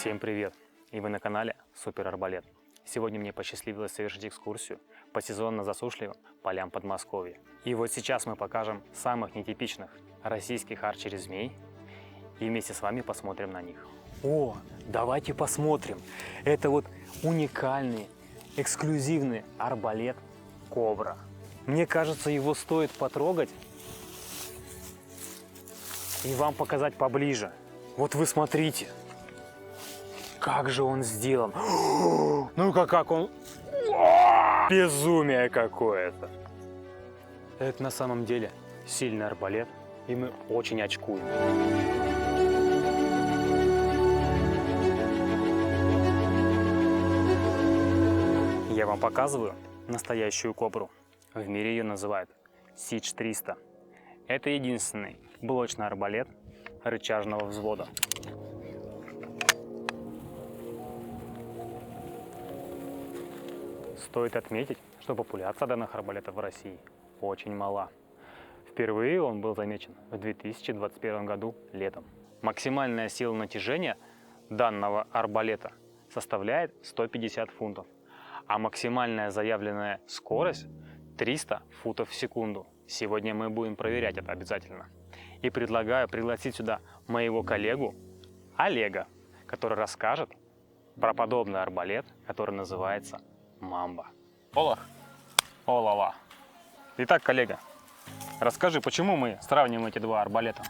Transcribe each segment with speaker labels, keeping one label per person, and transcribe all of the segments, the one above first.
Speaker 1: Всем привет! И вы на канале Супер Арбалет. Сегодня мне посчастливилось совершить экскурсию по сезонно засушливым полям Подмосковья. И вот сейчас мы покажем самых нетипичных российских арчери-змей и вместе с вами посмотрим на них. О, давайте посмотрим! Это вот уникальный, эксклюзивный арбалет Кобра. Мне кажется, его стоит потрогать и вам показать поближе. Вот вы смотрите, как же он сделан. Ну-ка, как он... Безумие какое-то. Это на самом деле сильный арбалет, и мы очень очкуем. Я вам показываю настоящую кобру. В мире ее называют Сидж 300. Это единственный блочный арбалет рычажного взвода. Стоит отметить, что популяция данных арбалетов в России очень мала. Впервые он был замечен в 2021 году летом. Максимальная сила натяжения данного арбалета составляет 150 фунтов, а максимальная заявленная скорость 300 футов в секунду. Сегодня мы будем проверять это обязательно. И предлагаю пригласить сюда моего коллегу Олега, который расскажет про подобный арбалет, который называется Мамба. Ола. Олала. Итак, коллега, расскажи, почему мы сравниваем эти два арбалета?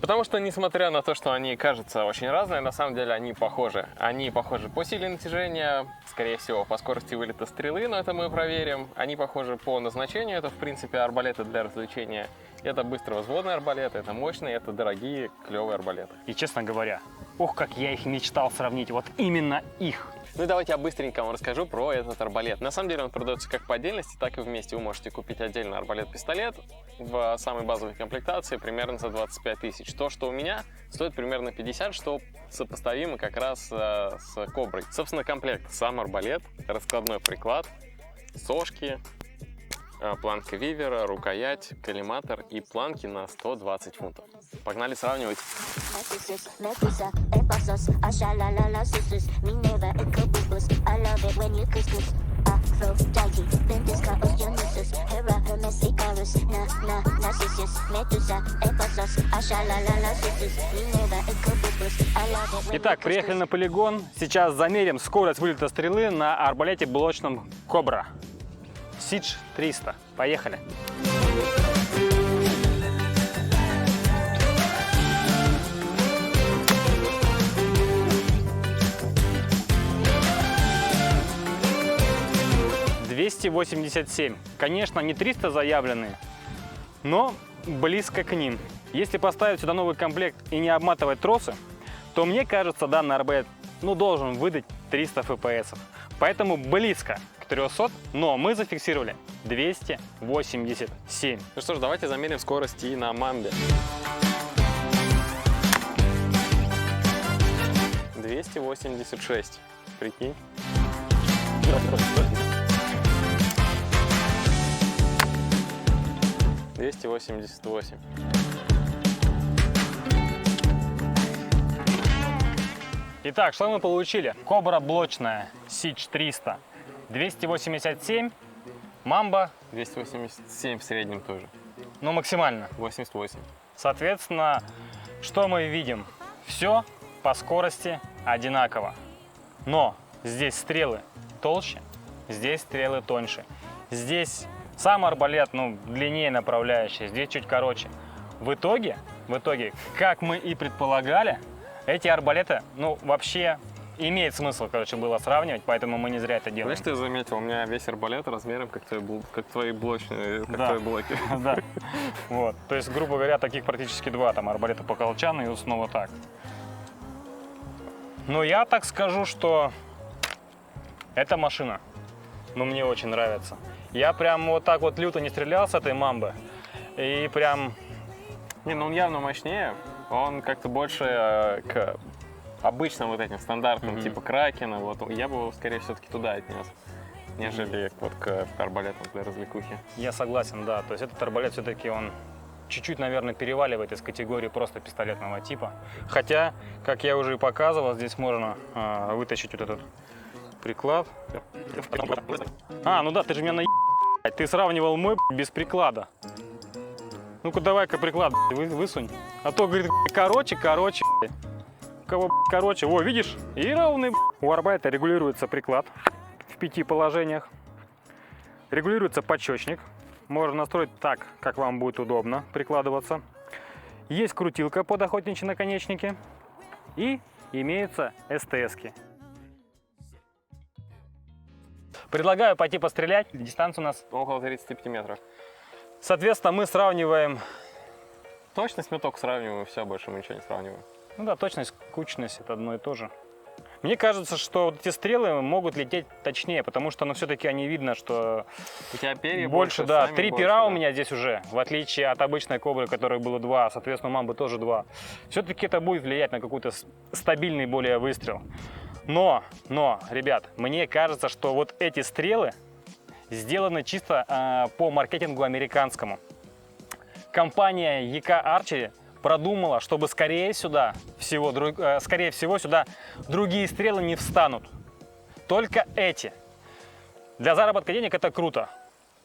Speaker 2: Потому что, несмотря на то, что они кажутся очень разные, на самом деле они похожи. Они похожи по силе натяжения, скорее всего, по скорости вылета стрелы, но это мы проверим. Они похожи по назначению, это, в принципе, арбалеты для развлечения. Это быстровзводные арбалеты, это мощные, это дорогие, клевые арбалеты.
Speaker 1: И, честно говоря, ох, как я их мечтал сравнить, вот именно их.
Speaker 2: Ну и давайте я быстренько вам расскажу про этот арбалет. На самом деле он продается как по отдельности, так и вместе. Вы можете купить отдельно арбалет-пистолет в самой базовой комплектации примерно за 25 тысяч. То, что у меня, стоит примерно 50, что сопоставимо как раз с Коброй. Собственно, комплект: сам арбалет, раскладной приклад, сошки, планка вивера, рукоять, коллиматор и планки на 120 фунтов. Погнали сравнивать.
Speaker 1: Итак, приехали на полигон. Сейчас замерим скорость вылета стрелы на арбалете блочном Кобра. Сидж 300. Поехали. $287. Конечно, не 300 заявленные, но близко к ним. Если поставить сюда новый комплект и не обматывать тросы, то мне кажется, данный арбалет должен выдать 300 FPS. Поэтому близко к 300, но мы зафиксировали 287.
Speaker 2: Ну что ж, давайте замерим скорость и на Мамбе. 286. Прикинь. 288.
Speaker 1: Итак, что мы получили? Кобра блочная, Сидж 300, 287, Мамба
Speaker 2: 287 в среднем тоже.
Speaker 1: Максимально.
Speaker 2: 88.
Speaker 1: Соответственно, что мы видим? Все по скорости одинаково. Но здесь стрелы толще, здесь стрелы тоньше. Здесь сам арбалет, длиннее направляющий, здесь чуть короче. В итоге, как мы и предполагали, эти арбалеты, вообще имеет смысл, было сравнивать, поэтому мы не зря это делаем.
Speaker 2: Знаешь, ты заметил, у меня весь арбалет размером как твои блочные, твои блоки.
Speaker 1: Да, вот. То есть, грубо говоря, таких практически два, там арбалета по колчану и снова так. Но я так скажу, что эта машина, мне очень нравится. Я прям вот так вот люто не стрелял с этой Мамбы, и прям...
Speaker 2: он явно мощнее, он как-то больше к обычным вот этим стандартным, типа Кракена, я бы его скорее все-таки туда отнес, нежели к арбалетам для развлекухи.
Speaker 1: Я согласен, да, то есть этот арбалет все-таки он чуть-чуть, наверное, переваливает из категории просто пистолетного типа. Хотя, как я уже и показывал, здесь можно вытащить вот этот приклад. Ну да, ты же меня ты сравнивал мой без приклада. Ну-ка давай-ка приклад высунь. А то, говорит, короче. У кого короче? Во, видишь? И ровный. У арбалета регулируется приклад в 5 положениях. Регулируется подщечник. Можно настроить так, как вам будет удобно прикладываться. Есть крутилка под охотничьи наконечники. И имеются СТС-ки. Предлагаю пойти пострелять. Дистанция у нас
Speaker 2: Около 35 метров.
Speaker 1: Соответственно, мы сравниваем...
Speaker 2: Точность мы только сравниваем, все, больше мы ничего не сравниваем.
Speaker 1: Ну да, точность, кучность — это одно и то же. Мне кажется, что вот эти стрелы могут лететь точнее, потому что, ну, все-таки они видно, что
Speaker 2: У тебя перья
Speaker 1: больше, да.
Speaker 2: сами
Speaker 1: 3
Speaker 2: больше,
Speaker 1: пера у
Speaker 2: да.
Speaker 1: меня здесь уже, в отличие от обычной кобры, которой было 2, соответственно, у мамбы тоже 2. Все-таки это будет влиять на какой-то стабильный более выстрел. Но, ребят, мне кажется, что вот эти стрелы сделаны чисто по маркетингу американскому. Компания EK Archery продумала, чтобы скорее всего сюда другие стрелы не встанут. Только эти. Для заработка денег это круто.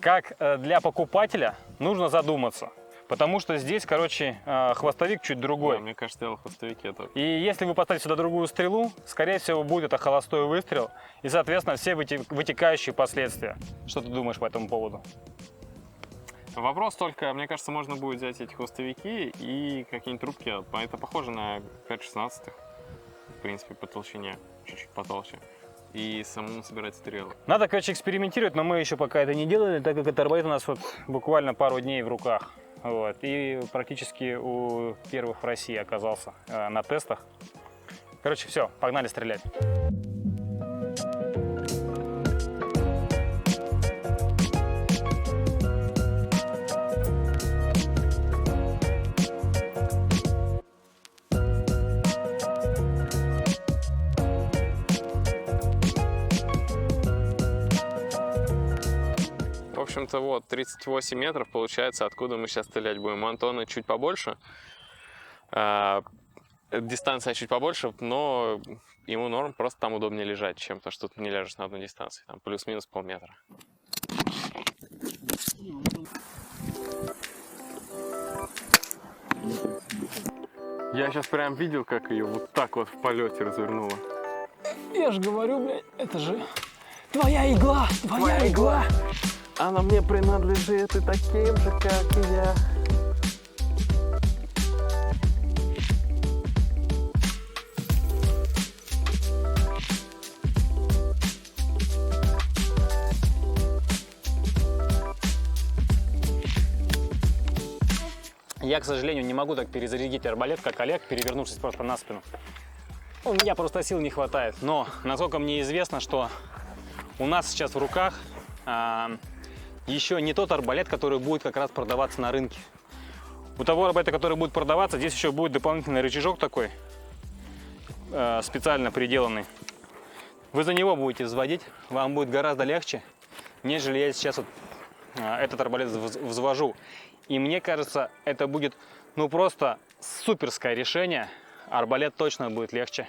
Speaker 1: Как для покупателя нужно задуматься. Потому что здесь, короче, хвостовик чуть другой.
Speaker 2: Да, мне кажется, я хвостовики это.
Speaker 1: И если вы поставите сюда другую стрелу, скорее всего, будет это холостой выстрел. И, соответственно, все вытекающие последствия. Что ты думаешь по этому поводу?
Speaker 2: Вопрос только, мне кажется, можно будет взять эти хвостовики и какие-нибудь трубки. Это похоже на 5/16, в принципе, по толщине, чуть-чуть потолще. И самому собирать стрелы.
Speaker 1: Надо, короче, экспериментировать, но мы еще пока это не делали, так как этот арбалет у нас вот буквально пару дней в руках. Вот. И практически у первых в России оказался на тестах. Короче, все, погнали стрелять.
Speaker 2: В общем-то, вот, 38 метров получается, откуда мы сейчас стрелять будем. У Антона чуть побольше, дистанция чуть побольше, но ему норм, просто там удобнее лежать, чем то, что ты не ляжешь на одной дистанции, там плюс-минус полметра. Я сейчас прям видел, как ее вот так вот в полете развернуло.
Speaker 1: Я же говорю, блядь, это же твоя игла, твоя игла.
Speaker 2: Она мне принадлежит и таким же, как и я.
Speaker 1: Я, к сожалению, не могу так перезарядить арбалет, как Олег, перевернувшись просто на спину. У меня просто сил не хватает. Но, насколько мне известно, что у нас сейчас в руках еще не тот арбалет, который будет как раз продаваться на рынке. У того арбалета, который будет продаваться, здесь еще будет дополнительный рычажок такой, специально приделанный. Вы за него будете взводить, вам будет гораздо легче, нежели я сейчас вот этот арбалет взвожу. И мне кажется, это будет, ну, просто суперское решение. Арбалет точно будет легче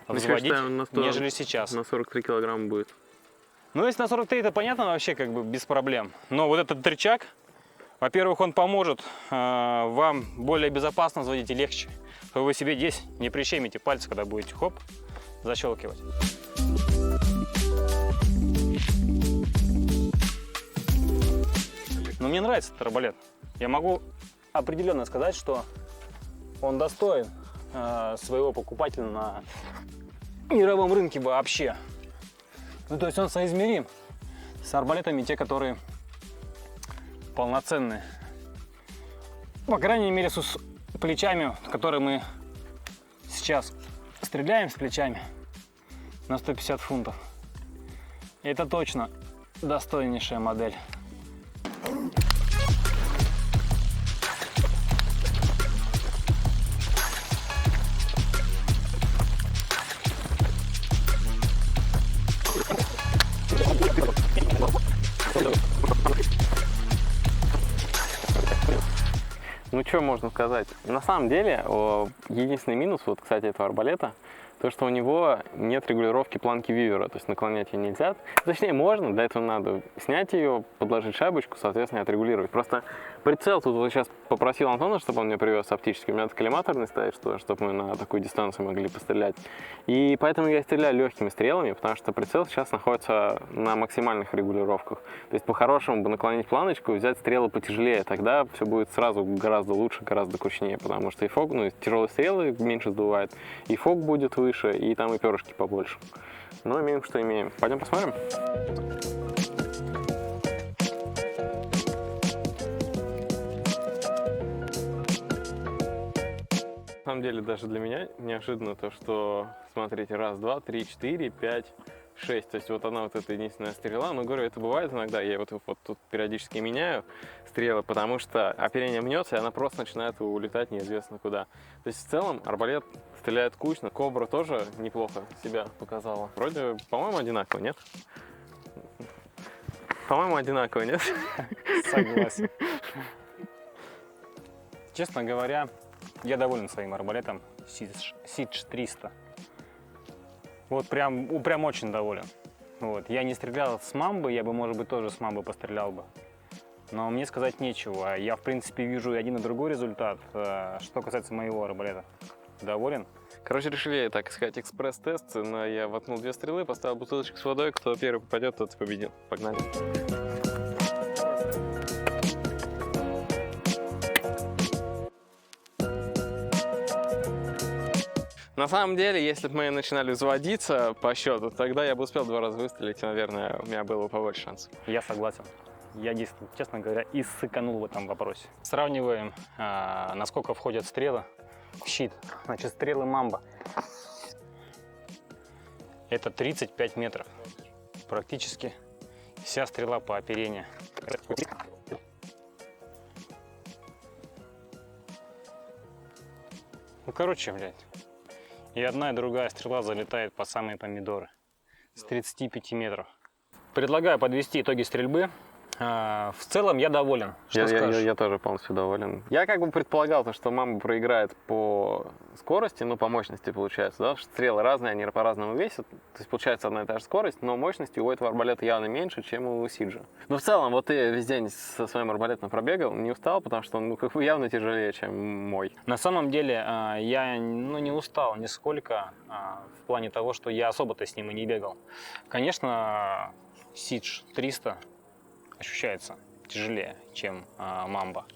Speaker 1: взводить, нежели сейчас.
Speaker 2: На 43 килограмма будет.
Speaker 1: Ну, если на 43, это понятно вообще, как бы без проблем. Но вот этот рычаг, во-первых, он поможет вам более безопасно взводить и легче. Чтобы вы себе здесь не прищемите пальцы, когда будете, хоп, защелкивать. Но мне нравится этот арбалет. Я могу определенно сказать, что он достоин своего покупателя на мировом рынке вообще. Ну, то есть он соизмерим с арбалетами, те, которые полноценные. По крайней мере, с плечами, которые мы сейчас стреляем с плечами на 150 фунтов. Это точно достойнейшая модель.
Speaker 2: что можно сказать? На самом деле, единственный минус, вот, кстати, этого арбалета, то, что у него нет регулировки планки вивера, то есть наклонять ее нельзя. Точнее, можно, для этого надо снять ее, подложить шайбочку, соответственно, отрегулировать. Просто прицел тут вот сейчас попросил Антона, чтобы он мне привез оптический. У меня коллиматорный стоит, чтобы мы на такую дистанцию могли пострелять. И поэтому я стреляю легкими стрелами, потому что прицел сейчас находится на максимальных регулировках. То есть по-хорошему бы наклонить планочку и взять стрелы потяжелее, тогда все будет сразу гораздо лучше, гораздо кучнее, потому что и фок, тяжелые стрелы меньше сдувает, и фок будет выше, и там и перышки побольше. Но имеем, что имеем. Пойдем посмотрим. На самом деле даже для меня неожиданно то, что, смотрите, раз, два, три, четыре, пять, 6. То есть вот одна вот эта единственная стрела. Но говорю, это бывает иногда. Я вот тут периодически меняю стрелы, потому что оперение мнется, и она просто начинает улетать неизвестно куда. То есть в целом арбалет стреляет кучно. Кобра тоже неплохо себя показала. Вроде, по-моему, одинаково, нет? По-моему, одинаково, нет?
Speaker 1: Согласен. Честно говоря, я доволен своим арбалетом Siege 300. Вот прям очень доволен. Вот. Я не стрелял с мамбы, я бы, может быть, тоже с мамбы пострелял бы. Но мне сказать нечего. Я, в принципе, вижу и один, и другой результат. Что касается моего арбалета. Доволен.
Speaker 2: Короче, решили так искать экспресс-тест. Я воткнул 2 стрелы, поставил бутылочку с водой. Кто первый попадет, тот и победил. Погнали. На самом деле, если бы мы начинали взводиться по счету, тогда я бы успел 2 раза выстрелить, и, наверное, у меня было бы побольше шансов.
Speaker 1: Я согласен. Я действительно, честно говоря, и ссыканул в этом вопросе. Сравниваем, насколько входят стрелы в щит. Значит, стрелы мамба. Это 35 метров. Практически вся стрела по оперению. Ну, короче, блядь. И одна, и другая стрела залетает по самые помидоры с 35 метров. Предлагаю подвести итоги стрельбы. В целом я доволен. Что скажешь?
Speaker 2: Я тоже полностью доволен. Я как бы предполагал, что мама проиграет по скорости, по мощности получается, да? Стрелы разные, они по-разному весят. То есть получается одна и та же скорость, но мощности у этого арбалета явно меньше, чем у Сиджа. Но в целом, вот ты весь день со своим арбалетом пробегал, не устал, потому что он как бы явно тяжелее, чем мой.
Speaker 1: На самом деле я не устал нисколько в плане того, что я особо-то с ним и не бегал. Конечно, Siege 300 ощущается тяжелее, чем мамба.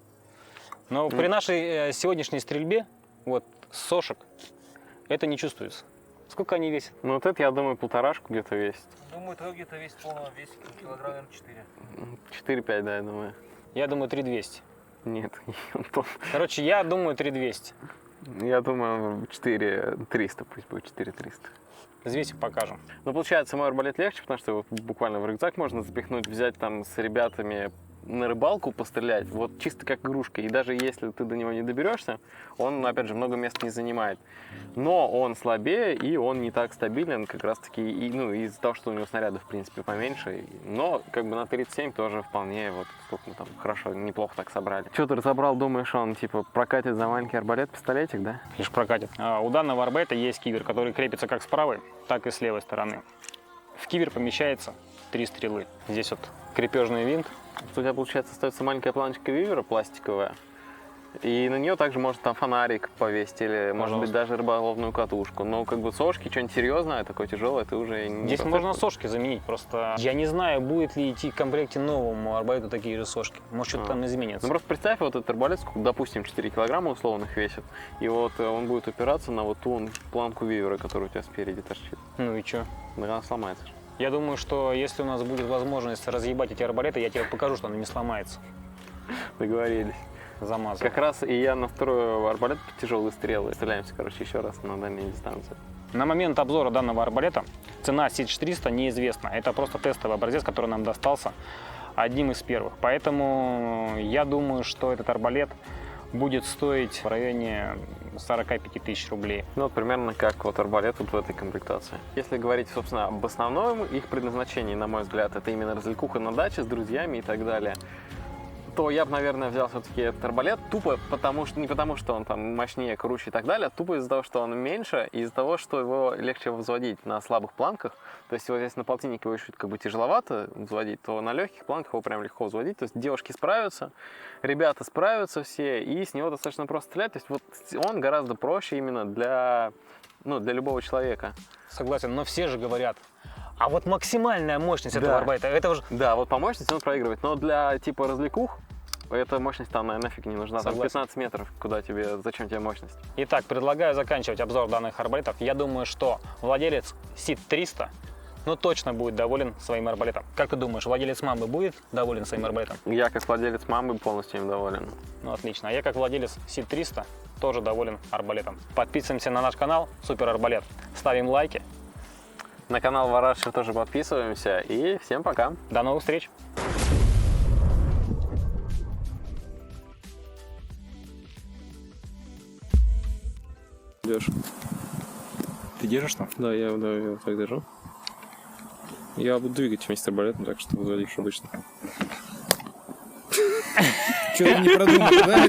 Speaker 1: Но при нашей сегодняшней стрельбе, вот с сошек, это не чувствуется. Сколько они весят?
Speaker 2: Ну вот это, я думаю, 1,5 где-то весит.
Speaker 3: Думаю, твой где-то весит полного весит килограмм 4.
Speaker 2: 4-5, да, я думаю.
Speaker 1: Я думаю, 3200.
Speaker 2: Нет,
Speaker 1: Короче, я думаю, 3200.
Speaker 2: Я думаю, 4300, пусть будет 4300.
Speaker 1: Взвесим, покажем.
Speaker 2: Ну, получается, мой арбалет легче, потому что его буквально в рюкзак можно запихнуть, взять там с ребятами на рыбалку пострелять, вот чисто как игрушка. И даже если ты до него не доберешься, он, опять же, много места не занимает. Но он слабее, и он не так стабилен, как раз-таки, из-за того, что у него снарядов, в принципе, поменьше. Но, как бы, на 37 тоже вполне, вот, сколько мы там, хорошо, неплохо так собрали. Что ты разобрал, думаешь, он, типа, прокатит за маленький арбалет-пистолетик, да?
Speaker 1: Лишь прокатит. У данного арбалета есть кивер, который крепится как с правой, так и с левой стороны. В кивер помещается 3 стрелы. Здесь вот крепежный винт.
Speaker 2: У тебя, получается, остается маленькая планочка вивера пластиковая, и на нее также можно там фонарик повесить или, может быть, даже рыболовную катушку. Но как бы сошки, что-нибудь серьезное, такое тяжелое, ты уже не...
Speaker 1: Здесь можно сошки заменить, просто я не знаю, будет ли идти в комплекте новому арбалету такие же сошки. Может, что-то там изменится.
Speaker 2: Ну просто представь, вот этот арбалет, допустим, 4 килограмма условных весит, и вот он будет опираться на вот ту планку вивера, которая у тебя спереди торчит.
Speaker 1: Ну и что?
Speaker 2: Да она сломается.
Speaker 1: Я думаю, что если у нас будет возможность разъебать эти арбалеты, я тебе покажу, что она не сломается.
Speaker 2: Договорились.
Speaker 1: Замазывай.
Speaker 2: Как раз и я настрою арбалет под тяжелые стрелы. Стреляемся, короче, еще раз на дальней дистанции.
Speaker 1: На момент обзора данного арбалета цена Siege 300 неизвестна. Это просто тестовый образец, который нам достался одним из первых. Поэтому я думаю, что этот арбалет будет стоить в районе 45 тысяч рублей.
Speaker 2: Ну, вот примерно как вот арбалет вот в этой комплектации. Если говорить, собственно, об основном их предназначении, на мой взгляд, это именно развлекуха на даче с друзьями и так далее. то я бы, наверное, взял все-таки этот арбалет тупо потому что, не потому что он там мощнее, круче и так далее, а тупо из-за того, что он меньше, и из-за того, что его легче взводить на слабых планках. То есть вот если на полтиннике его чуть как бы тяжеловато взводить, то на легких планках его прям легко взводить. То есть девушки справятся, ребята справятся все, и с него достаточно просто стрелять. То есть вот он гораздо проще именно для любого человека.
Speaker 1: Согласен, но все же говорят, а вот максимальная мощность этого
Speaker 2: Да.
Speaker 1: арбалета, это уже...
Speaker 2: Да, вот по мощности он проигрывает, но для типа развлекух эта мощность там нафиг не нужна. Там
Speaker 1: Согласен.
Speaker 2: 15 метров, зачем тебе мощность?
Speaker 1: Итак, предлагаю заканчивать обзор данных арбалетов. Я думаю, что владелец СИД-300 точно будет доволен своим арбалетом. Как ты думаешь, владелец Мамбы будет доволен своим арбалетом?
Speaker 2: Я как владелец Мамбы полностью им доволен.
Speaker 1: Ну, отлично. А я, как владелец СИД-300, тоже доволен арбалетом. Подписываемся на наш канал Супер Арбалет. Ставим лайки.
Speaker 2: На канал Варадшер тоже подписываемся. И всем пока.
Speaker 1: До новых встреч!
Speaker 4: Держишь. Ты держишь там? Да, я так держу. Я буду двигать вместе с арбалетом, так что взводишь обычно. Что-то не продумал, да?